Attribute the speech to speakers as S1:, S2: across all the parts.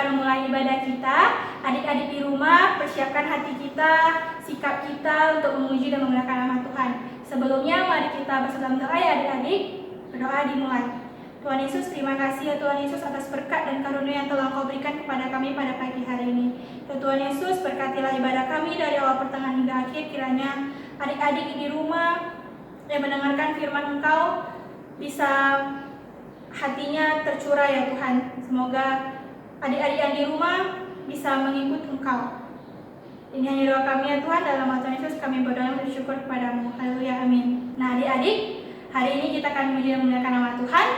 S1: kita memulai ibadah kita, adik-adik di rumah persiapkan hati kita, sikap kita untuk memuji dan memuliakan nama Tuhan. Sebelumnya mari kita bersama doa ya adik-adik. Berdoa dimulai. Tuhan Yesus, terima kasih ya Tuhan Yesus atas berkat dan karunia yang telah Kau berikan kepada kami pada pagi hari ini. Ya Tuhan Yesus, berkatilah ibadah kami dari awal pertengahan hingga akhir. Kiranya adik-adik di rumah yang mendengarkan firman Engkau bisa hatinya tercurah ya Tuhan. Semoga adik-adik yang di rumah bisa mengikut Engkau. Ini hanya doa kami ya Tuhan, dalam nama Tuhan Yesus kami berdoa dan bersyukur kepadamu. Haleluya, amin. Nah adik-adik, hari ini kita akan memuji dan memuliakan nama Tuhan.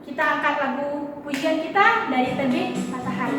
S1: Kita angkat lagu pujian kita dari Terbit Matahari.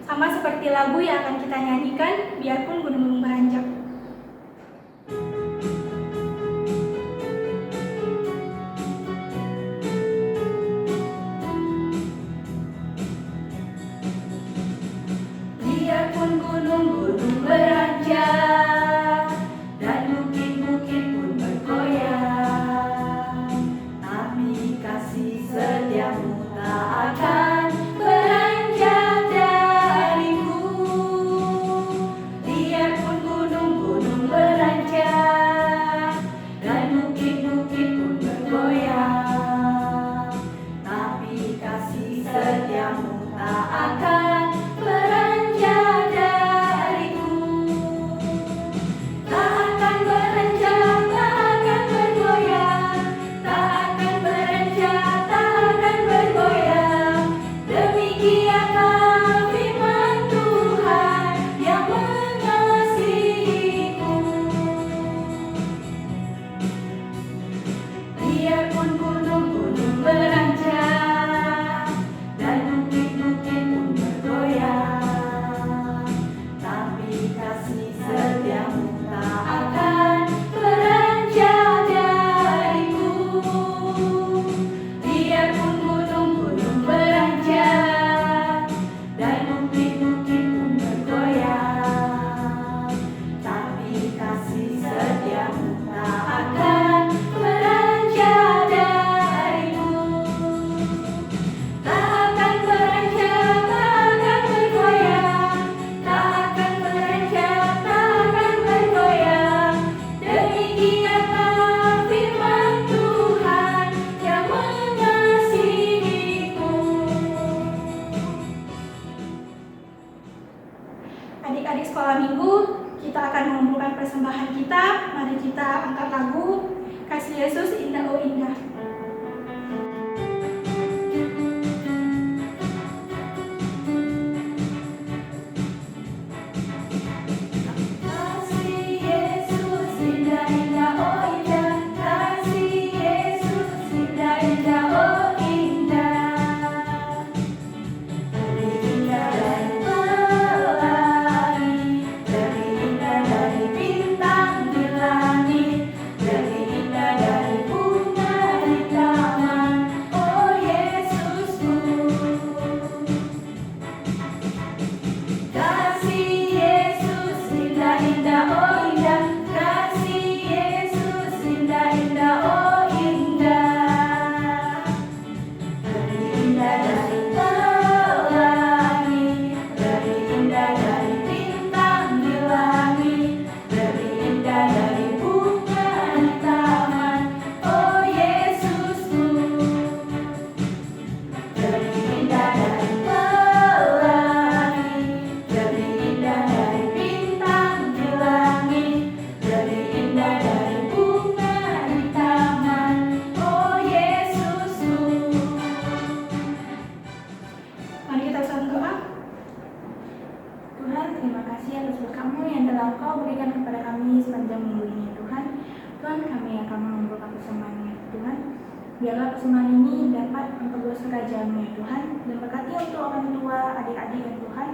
S1: Sama seperti lagu yang akan kita nyanyikan, biarpun gunung beranjak. Biarpun gunung-gunung beranjak dan bukit-bukit pun bergoyang, tapi kasih setiamu tak akan beranjak dariku. Biarpun gunung-gunung beranjak dan bukit-bukit pun bergoyang, tapi kasih setiamu tak akan beranjak dariku. Tak akan beranjak, tak akan bergoyang, tak akan beranjak, tak akan bergoyang. Demikianlah firman Tuhan yang mengasihiku. Biarpun gunung-gunung beranjak dan bukit-bukit pun bergoyang, Adik-adik sekolah minggu, kita akan mengumpulkan persembahan kita. Mari kita angkat lagu Kasih Yesus Indah Oh Indah. Biarlah persembahan ini dapat memperluas kerajaan-Mu ya Tuhan, dan berkati untuk orang tua, adik-adik ya Tuhan,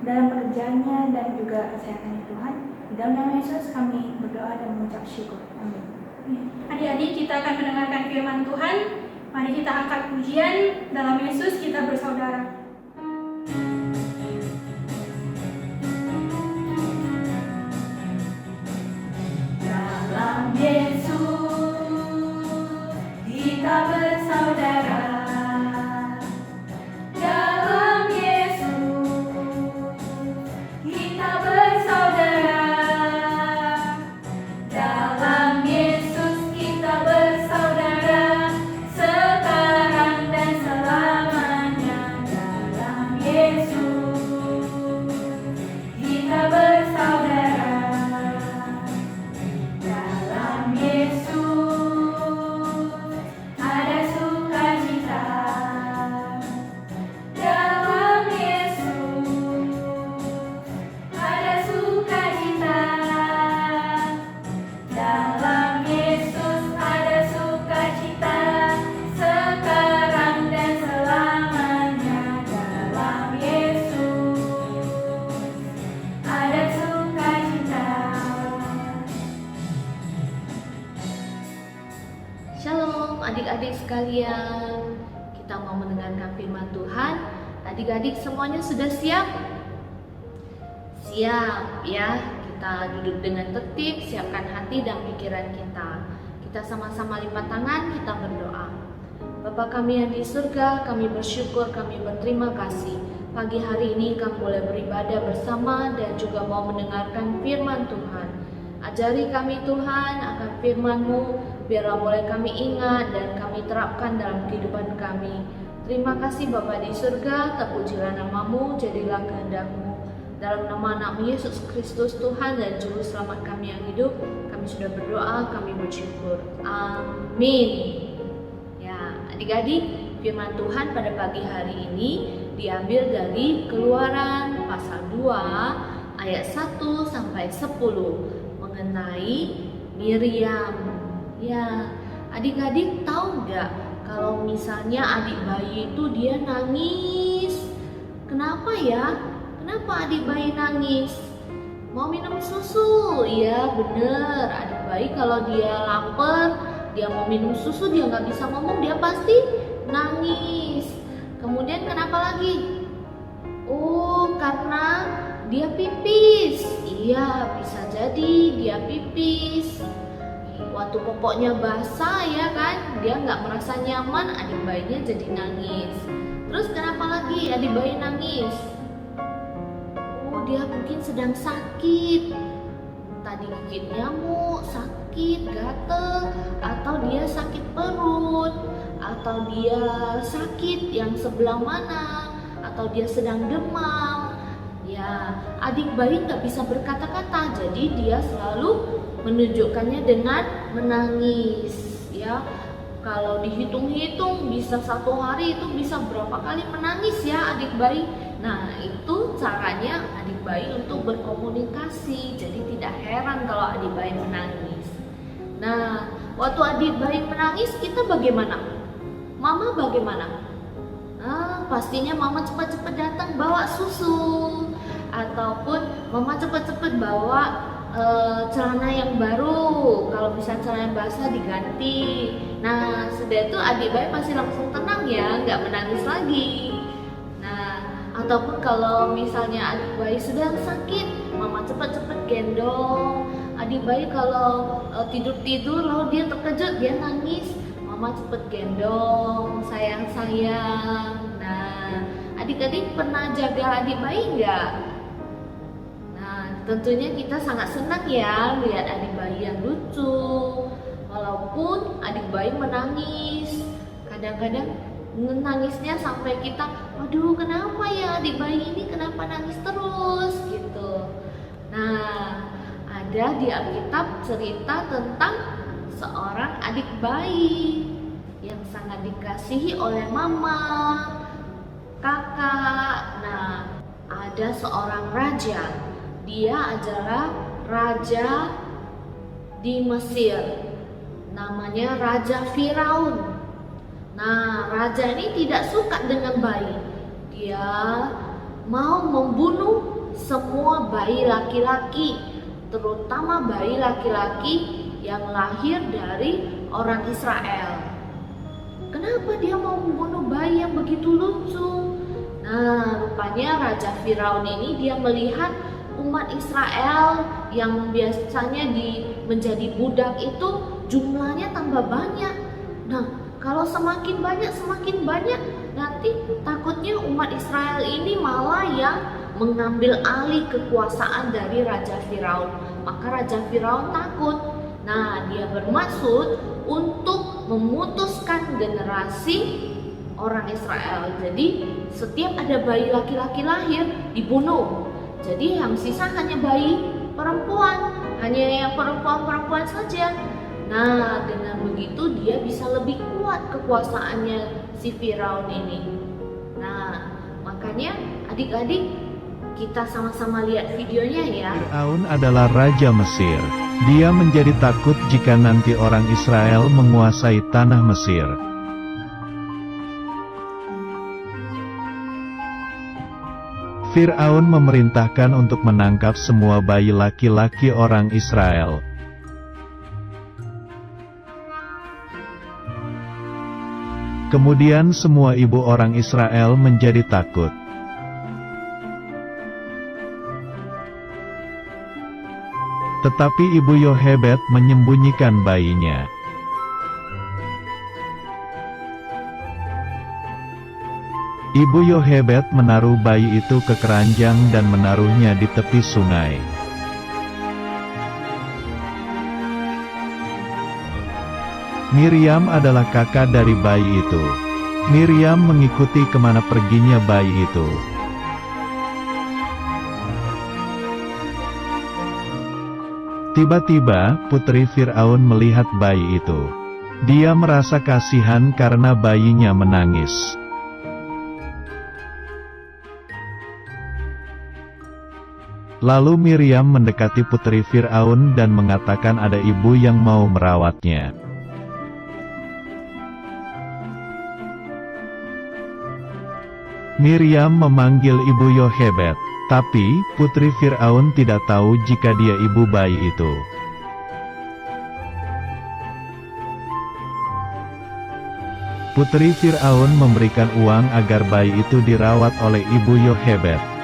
S1: dalam pekerjaannya dan juga kesehatannya Tuhan. Di dalam nama Yesus kami berdoa dan mengucap syukur. Amin. Adik-adik, kita akan mendengarkan firman Tuhan. Mari kita angkat pujian, dalam Yesus kita bersaudara. Dalam Yesus kita bersaudara, dalam Yesus kita bersaudara, dalam Yesus kita bersaudara, sekarang dan selamanya. Dalam Yesus kita bersaudara, dalam Yesus
S2: adik-adik sekalian, kita mau mendengarkan firman Tuhan. Adik-adik semuanya sudah siap? Siap ya, kita duduk dengan tertib, siapkan hati dan pikiran kita. Kita sama-sama lipat tangan, kita berdoa. Bapa kami yang di surga, kami bersyukur, kami berterima kasih. Pagi hari ini kami boleh beribadah bersama dan juga mau mendengarkan firman Tuhan. Ajari kami Tuhan akan firman-Mu, biarlah boleh kami ingat dan kami terapkan dalam kehidupan kami. Terima kasih Bapa di surga, terpujilah nama-Mu, jadilah kehendak-Mu. Dalam nama anak-Mu Yesus Kristus Tuhan dan Juru Selamat kami yang hidup, kami sudah berdoa, kami bersyukur. Amin. Ya, adik-adik, firman Tuhan pada pagi hari ini diambil dari Keluaran pasal 2 ayat 1 sampai 10 mengenai Miriam. Ya, adik-adik tahu nggak kalau misalnya adik bayi itu dia nangis? Kenapa ya? Kenapa adik bayi nangis? Mau minum susu? Ya bener, adik bayi kalau dia lapar, dia mau minum susu, dia nggak bisa ngomong, dia pasti nangis. Kemudian kenapa lagi? Oh, karena dia pipis. Iya, bisa jadi dia pipis. Waktu popoknya basah ya kan, dia nggak merasa nyaman, adik bayinya jadi nangis. Terus kenapa lagi adik bayi nangis? Oh, dia mungkin sedang sakit. Tadi gigit nyamuk, sakit, gatel, atau dia sakit perut, atau dia sakit yang sebelah mana, atau dia sedang demam. Ya, adik bayi nggak bisa berkata-kata, jadi dia selalu menunjukkannya dengan menangis. Ya, kalau dihitung-hitung bisa satu hari itu bisa berapa kali menangis ya adik bayi. Nah, itu caranya adik bayi untuk berkomunikasi. Jadi tidak heran kalau adik bayi menangis. Nah, waktu adik bayi menangis kita bagaimana? Mama bagaimana? Pastinya mama cepat-cepat datang bawa susu, ataupun mama cepat-cepat bawa celana yang baru. Kalau misalnya celana yang basah diganti. Nah, sudah itu adik bayi pasti langsung tenang ya, nggak menangis lagi. Nah, ataupun kalau misalnya adik bayi sedang sakit, mama cepat-cepat gendong. Adik bayi kalau tidur-tidur lalu dia terkejut, dia nangis, mama cepet gendong, sayang-sayang. Nah, adik-adik pernah jaga adik bayi nggak? Nah, tentunya kita sangat senang ya lihat adik bayi yang lucu. Walaupun adik bayi menangis, kadang-kadang nangisnya sampai kita, aduh kenapa ya adik bayi ini kenapa nangis terus gitu. Nah, ada di Alkitab cerita tentang seorang adik bayi yang sangat dikasihi oleh mama, kakak. Nah, ada seorang raja. Dia adalah raja di Mesir. Namanya Raja Firaun. Nah, raja ini tidak suka dengan bayi. Dia mau membunuh semua bayi laki-laki, terutama bayi laki-laki yang lahir dari orang Israel. Kenapa dia mau membunuh bayi yang begitu lucu? Nah, rupanya Raja Firaun ini dia melihat umat Israel yang biasanya menjadi budak itu jumlahnya tambah banyak. Nah, kalau semakin banyak, nanti takutnya umat Israel ini malah yang mengambil alih kekuasaan dari Raja Firaun. Maka Raja Firaun takut. Nah, dia bermaksud untuk memutuskan generasi orang Israel. Jadi setiap ada bayi laki-laki lahir dibunuh. Jadi yang sisa hanya bayi perempuan, hanya yang perempuan-perempuan saja. Nah, dengan begitu dia bisa lebih kuat kekuasaannya si Firaun ini. Nah, makanya adik-adik kita sama-sama lihat videonya ya.
S3: Firaun adalah raja Mesir. Dia menjadi takut jika nanti orang Israel menguasai tanah Mesir. Firaun memerintahkan untuk menangkap semua bayi laki-laki orang Israel. Kemudian semua ibu orang Israel menjadi takut. Tetapi ibu Yohebed menyembunyikan bayinya. Ibu Yohebed menaruh bayi itu ke keranjang dan menaruhnya di tepi sungai. Miriam adalah kakak dari bayi itu. Miriam mengikuti kemana perginya bayi itu. Tiba-tiba, putri Firaun melihat bayi itu. Dia merasa kasihan karena bayinya menangis. Lalu Miriam mendekati putri Firaun dan mengatakan ada ibu yang mau merawatnya. Miriam memanggil ibu Yohebed, tapi putri Firaun tidak tahu jika dia ibu bayi itu. Putri Firaun memberikan uang agar bayi itu dirawat oleh ibu Yohebed.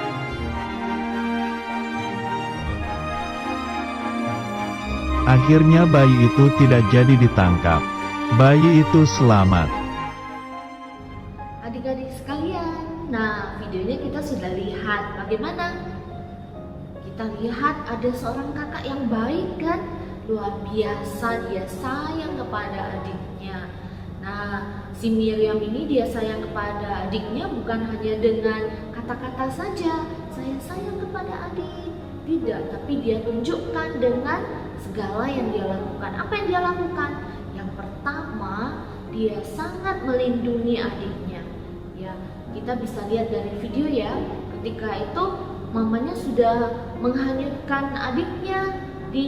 S3: Akhirnya bayi itu tidak jadi ditangkap. Bayi itu selamat.
S2: Adik-adik sekalian, nah videonya kita sudah lihat bagaimana? Kita lihat ada seorang kakak yang baik kan? Luar biasa dia sayang kepada adiknya. Nah, si Miriam ini dia sayang kepada adiknya bukan hanya dengan kata-kata saja, saya sayang kepada adik. Tidak, tapi dia tunjukkan dengan segala yang dia lakukan. Apa yang dia lakukan? Yang pertama, dia sangat melindungi adiknya. Ya, kita bisa lihat dari video ya. Ketika itu mamanya sudah menghanyutkan adiknya di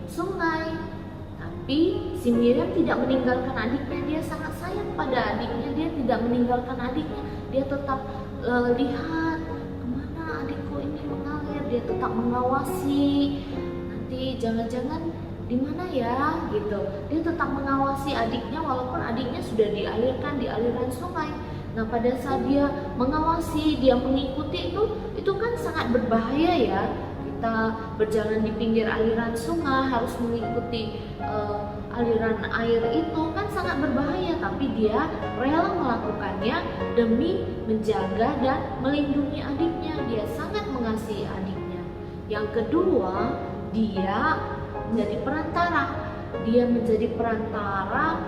S2: sungai. Tapi si Miriam tidak meninggalkan adiknya, dia sangat sayang pada adiknya, dia tidak meninggalkan adiknya, dia tetap lihat kemana adikku ini mengalir, dia tetap mengawasi, nanti jangan-jangan di mana ya gitu, dia tetap mengawasi adiknya walaupun adiknya sudah dialirkan di aliran sungai. Nah, pada saat dia mengawasi, dia mengikuti itu kan sangat berbahaya ya. Kita berjalan di pinggir aliran sungai harus mengikuti aliran air itu kan sangat berbahaya, tapi dia rela melakukannya demi menjaga dan melindungi adiknya. Dia sangat mengasihi adiknya. Yang kedua, dia menjadi perantara. Dia menjadi perantara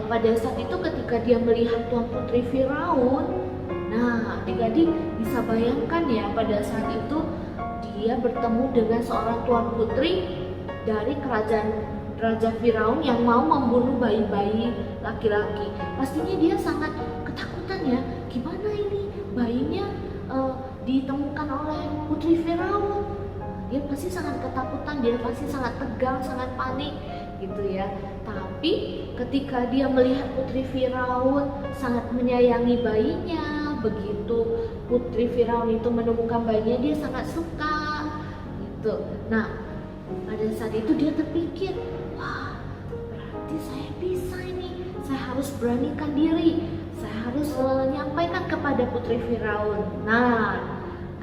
S2: pada saat itu ketika dia melihat tuan putri Firaun. Nah, adik-adik bisa bayangkan ya, pada saat itu dia bertemu dengan seorang tuan putri dari kerajaan Raja Firaun yang mau membunuh bayi-bayi laki-laki. Pastinya dia sangat ketakutan ya, gimana ini bayinya ditemukan oleh putri Firaun. Dia pasti sangat ketakutan, dia pasti sangat tegang, sangat panik gitu ya. Tapi ketika dia melihat putri Firaun sangat menyayangi bayinya, begitu putri Firaun itu menemukan bayinya, dia sangat suka gitu. Nah, pada saat itu dia terpikir, wah, berarti saya bisa ini, saya harus beranikan diri, saya harus menyampaikan kepada putri Firaun. Nah,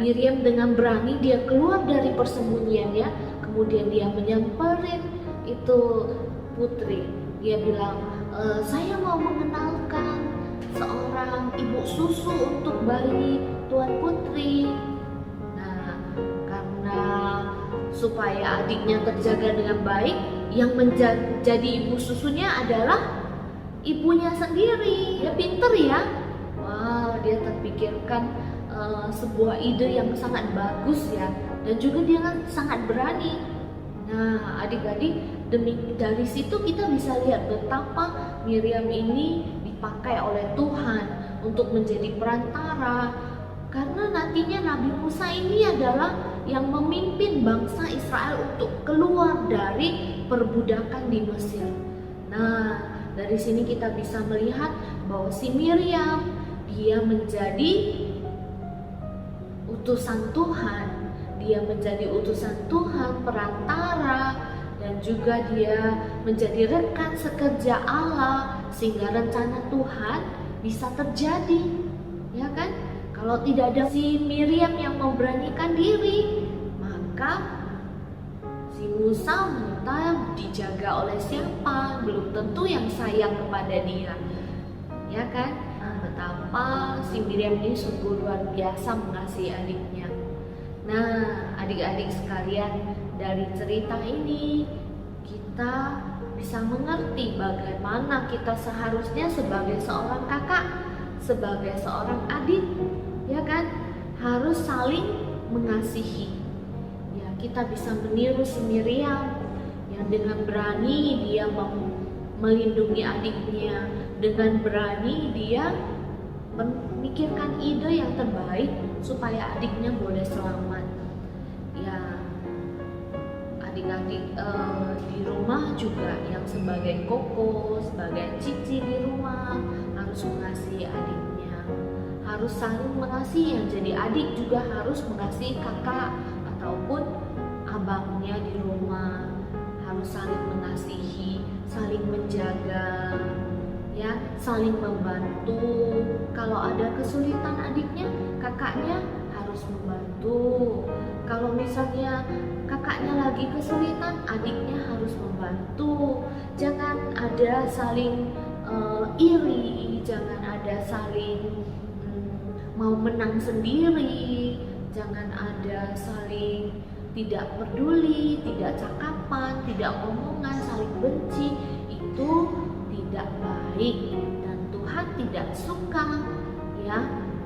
S2: Miriam dengan berani dia keluar dari persembunyiannya, kemudian dia menyamperin itu putri. Dia bilang, saya mau mengenalkan seorang ibu susu untuk bayi tuan putri. Nah, karena supaya adiknya terjaga dengan baik, yang menjadi ibu susunya adalah ibunya sendiri. Dia pinter ya. Wah, dia terpikirkan sebuah ide yang sangat bagus ya, dan juga dia kan sangat berani. Nah, adik-adik, dari situ kita bisa lihat betapa Miriam ini dipakai oleh Tuhan untuk menjadi perantara, karena nantinya Nabi Musa ini adalah yang memimpin bangsa Israel untuk keluar dari perbudakan di Mesir. Nah, dari sini kita bisa melihat bahwa si Miriam dia menjadi utusan Tuhan, dia menjadi utusan Tuhan, perantara, dan juga dia menjadi rekan sekerja Allah sehingga rencana Tuhan bisa terjadi, ya kan? Kalau tidak ada si Miriam yang memberanikan diri, maka si Musa dijaga oleh siapa? Belum tentu yang sayang kepada dia, ya kan? Betapa si Miriam ini sungguh luar biasa mengasihi adiknya. Nah, adik-adik sekalian, dari cerita ini kita bisa mengerti bagaimana kita seharusnya sebagai seorang kakak, sebagai seorang adik, ya kan, harus saling mengasihi. Ya, kita bisa meniru si Miriam yang dengan berani dia melindungi adiknya, dengan berani dia memikirkan ide yang terbaik supaya adiknya boleh selamat. Ya, adik-adik di rumah juga yang sebagai koko, sebagai cici di rumah harus mengasihi adiknya, harus saling mengasihi. Yang jadi adik juga harus mengasihi kakak ataupun abangnya di rumah, harus saling mengasihi, saling menjaga, ya, saling membantu. Kalau ada kesulitan adiknya, kakaknya harus membantu. Kalau misalnya kakaknya lagi kesulitan, adiknya harus membantu. Jangan ada saling iri, jangan ada saling mau menang sendiri, jangan ada saling tidak peduli, tidak cakapan, tidak omongan, saling benci. Itu tidak baik dan Tuhan tidak suka. Ya,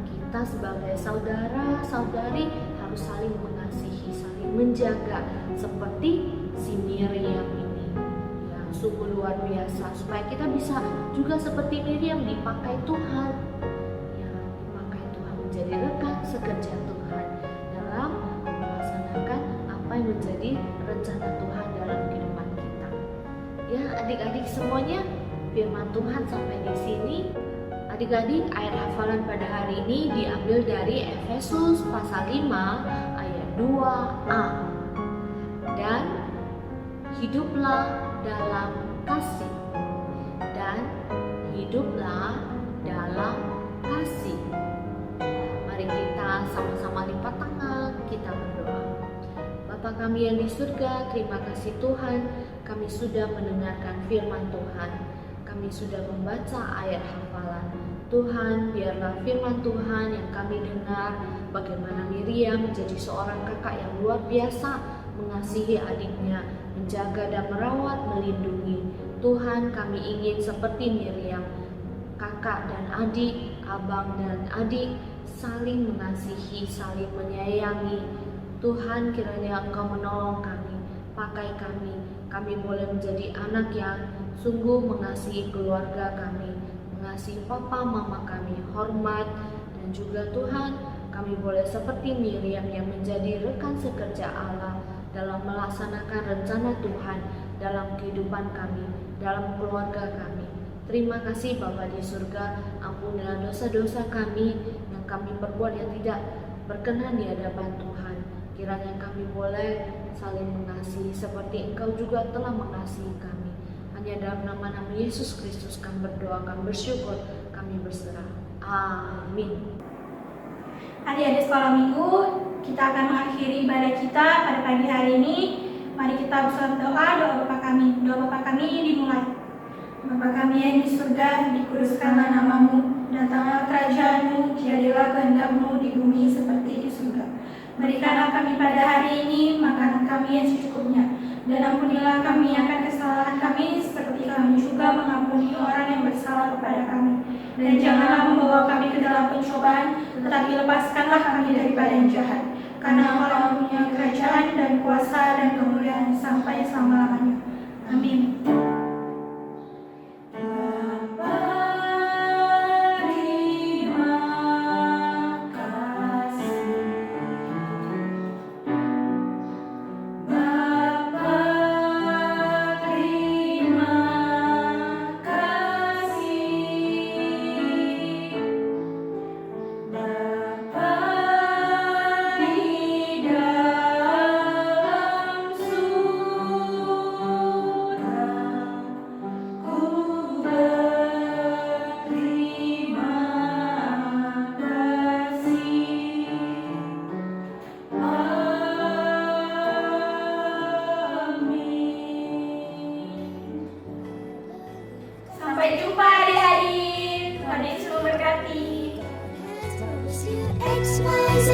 S2: kita sebagai saudara-saudari harus saling mengasihi, saling menjaga seperti si Miriam ini. Ya, sungguh luar biasa supaya kita bisa juga seperti Miriam dipakai Tuhan. Ya, dipakai Tuhan menjadi rekan sekerja Tuhan dalam melaksanakan apa yang menjadi rencana Tuhan dalam kehidupan kita. Ya, adik-adik semuanya, firman Tuhan sampai di sini. Adik-adik, ayat hafalan pada hari ini diambil dari Efesus pasal 5 ayat 2a. Dan hiduplah dalam kasih. Dan hiduplah dalam kasih. Mari kita sama-sama lipat tangan, kita berdoa. Bapa kami yang di surga, terima kasih Tuhan, kami sudah mendengarkan firman Tuhan. Kami sudah membaca ayat hafalan. Tuhan, biarlah firman Tuhan yang kami dengar, bagaimana Miriam menjadi seorang kakak yang luar biasa, mengasihi adiknya, menjaga dan merawat, melindungi. Tuhan, kami ingin seperti Miriam, kakak dan adik, abang dan adik, saling mengasihi, saling menyayangi. Tuhan, kiranya Engkau menolong kami, pakai kami boleh menjadi anak yang sungguh mengasihi keluarga kami, mengasihi papa mama kami, hormat, dan juga Tuhan, kami boleh seperti Miriam yang menjadi rekan sekerja Allah dalam melaksanakan rencana Tuhan dalam kehidupan kami, dalam keluarga kami. Terima kasih Bapa di surga, ampunilah dosa-dosa kami yang kami perbuat yang tidak berkenan di hadapan Tuhan. Kiranya kami boleh saling mengasihi seperti Engkau juga telah mengasihi kami. Hanya dalam nama Yesus Kristus kami berdoa, kami bersyukur, kami berserah. Amin.
S1: Adik-adik sekolah minggu, kita akan mengakhiri ibadah kita pada pagi hari ini. Mari kita bersama doa Bapa kami. Doa Bapa kami dimulai. Bapa kami yang di surga, dikuduskanlah namamu, datanglah kerajaanmu, jadilah kehendak-mu di bumi seperti di surga. Berikanlah kami pada hari ini makanan kami yang secukupnya, dan ampunilah kami akan kesalahan kami, seperti kami juga mengampuni orang yang bersalah kepada kami. Dan janganlah membawa kami ke dalam pencobaan, tetapi lepaskanlah kami daripada yang jahat. Karena Engkau yang punya kerajaan dan kuasa dan kemuliaan sampai selama-lamanya. Amin. Sampai jumpa adik-adik. Tuhan Yesus memberkati.
S4: X, Y, Z,